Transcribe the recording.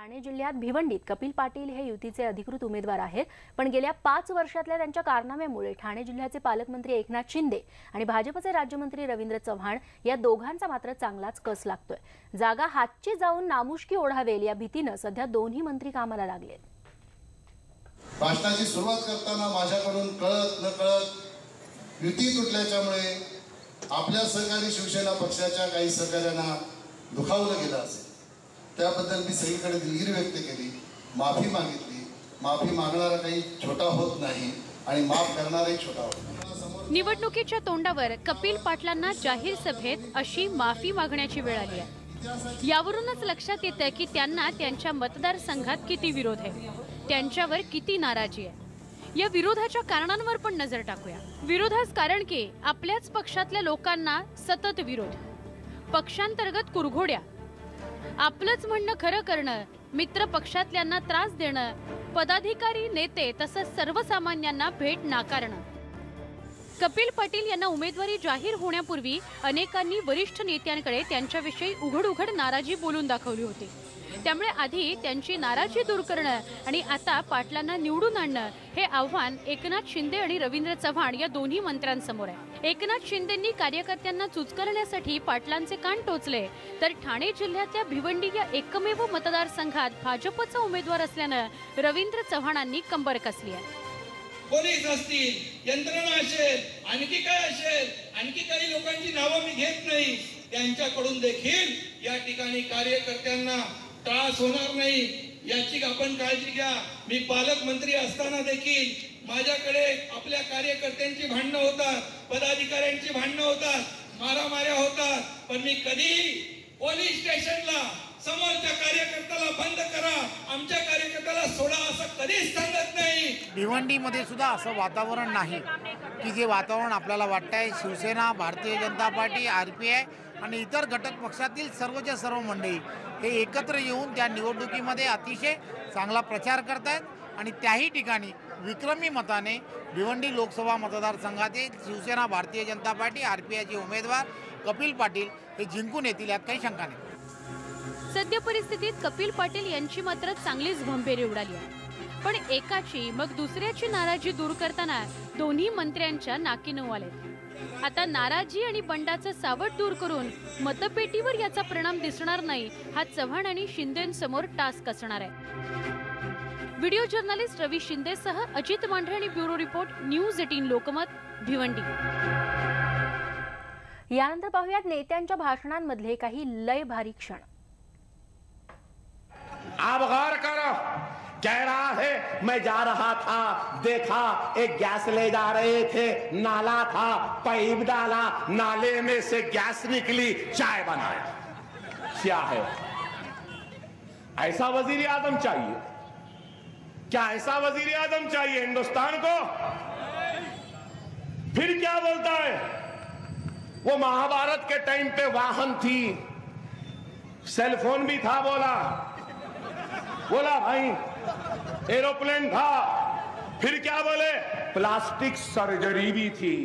ठाणे जिल्ह्यात भिवंडीत कपिल पाटील हे युतीचे अधिकृत उमेदवार आहेत, पण गेल्या 5 वर्षातल्या त्यांच्या कारनाम्यामुळे ठाणे जिल्ह्याचे पालकमंत्री एकनाथ शिंदे आणि भाजपचे राज्यमंत्री रवींद्र चव्हाण या दोघांचा मात्र चांगलाच कस लागतोय। जागा हातची जाऊन नामुष्की ओढावेल या भीतीनं सध्या दोन्ही मंत्री कामाला लागलेत। भाषणाची सुरुवात करताना माझ्याकडून कळत नकळत युती तुटल्याच्यामुळे आपल्या सहकारी शिवसेना पक्षाच्या काही सहकाऱ्यांना दुखावलं गेलं असेल, त्याबद्दल मी सगळीकडे दिलगिरी व्यक्त केली, माफी मागितली। माफी मागणारा काही छोटा होत नाही आणि माफ करणाराही छोटा होत नाही। निवडणुकीच्या तोंडावर कपिल पाटलांना जाहीर सभेत अशी माफी मागण्याची वेळ आली आहे। यावरूनच लक्षात येतं की त्यांना त्यांच्या मतदारसंघात किती विरोध आहे, त्यांच्यावर किती नाराजी आहे। या विरोधाच्या कारणांवर पण नजर टाकूया। विरोधास कारण की आपल्याच पक्षातल्या लोकांना सतत विरोध, पक्षांतर्गत कुरघोड्या, आपलंच म्हणणं खरं करणं, मित्र पक्षातल्यांना त्रास देणं, पदाधिकारी नेते तसंच सर्वसामान्यांना भेट नाकारणं। कपिल पाटील यांना उमेदवारी जाहीर होण्यापूर्वी अनेकांनी वरिष्ठ नेत्यांकडे त्यांच्याविषयी उघड नाराजी बोलून दाखवली होती। त्यामुळे आधी त्यांची नाराजी दूर करणं आणि आता पाटलांना निवडून आणणं हे आव्हान एकनाथ शिंदे आणि रवींद्र चव्हाण या दोन्ही मंत्र्यांसमोर आहे। एकनाथ शिंदेंनी कार्यकर्त्यांना चुचकरण्यासाठी पाटलांचे कान टोचले, तर ठाणे जिल्ह्यातल्या भिवंडी या एकमेव मतदारसंघात भाजपचा उमेदवार असल्यानं रवींद्र चव्हाणांनी कंबर कसली आहे। पोलीस असतील, यंत्रणा असेल, आणखी काय असेल, आणखी काही लोकांची नावं मी घेत नाही, त्यांच्याकडून देखील या ठिकाणी कार्यकर्त्यांना त्रास होणार नाही याची आपण काळजी घ्या। मी पालकमंत्री असताना देखील माझ्याकडे आपल्या कार्यकर्त्यांची भांडणं होतात, पदाधिकाऱ्यांची भांडणं होतात, मारामाऱ्या होतात, पण मी कधीही पोलीस स्टेशनला समोरच्या कार्यकर्त्याला बंद करा, आमच्या कार्यकर्त्याला सोडा असं कधीच सांगत नाही। भिवंडीमध्ये सुद्धा असं वातावरण नाही की जे वातावरण आपल्याला वाटतंय। शिवसेना, भारतीय जनता पार्टी, आरपीआय आणि इतर घटक पक्षातील सर्वच्या सर्व मंडळी हे एकत्र येऊन त्या निवडणुकीमध्ये अतिशय चांगला प्रचार करतायत आणि त्याही ठिकाणी विक्रमी मताने भिवंडी लोकसभा मतदारसंघातील शिवसेना, भारतीय जनता पार्टी, आरपीआयचे उमेदवार कपिल पाटील हे जिंकून येतील यात काही शंका नाही। सध्या परिस्थितीत कपिल पाटील यांची मात्र चांगलीच भंभेरी उडाली आहे, पण एकाची मग दुसऱ्याची नाराजी दूर करताना दोन्ही मंत्र्यांच्या नाकी नऊ आले। आता नाराजी आणि बंडाचं सावट दूर करून मतपेटीवर याचा परिणाम दिसणार नाही हा चव्हाण आणि शिंदेंसमोर टास्क असणार आहे। व्हिडिओ जर्नलिस्ट रवी शिंदेसह अजित मांढरे आणि bureau report news 18 Lokmat, Bhiwandi. यानंतर पाहूयात नेत्यांच्या भाषणांमधले काही लय भारी क्षण। आप गौर करो, कह रहा है मैं जा रहा था, देखा एक गैस ले जा रहे थे, नाला था, पाइप डाला, नाले में से गैस निकली, चाय बनाया। क्या है? ऐसा वजीर आजम चाहिए क्या? ऐसा वजीर आजम चाहिए हिंदुस्तान को? फिर क्या बोलता है? वो महाभारत के टाइम पे वाहन थी, सेलफोन भी था, बोला भाई एरोप्लेन था, फिर क्या बोले? प्लास्टिक सर्जरी भी थी।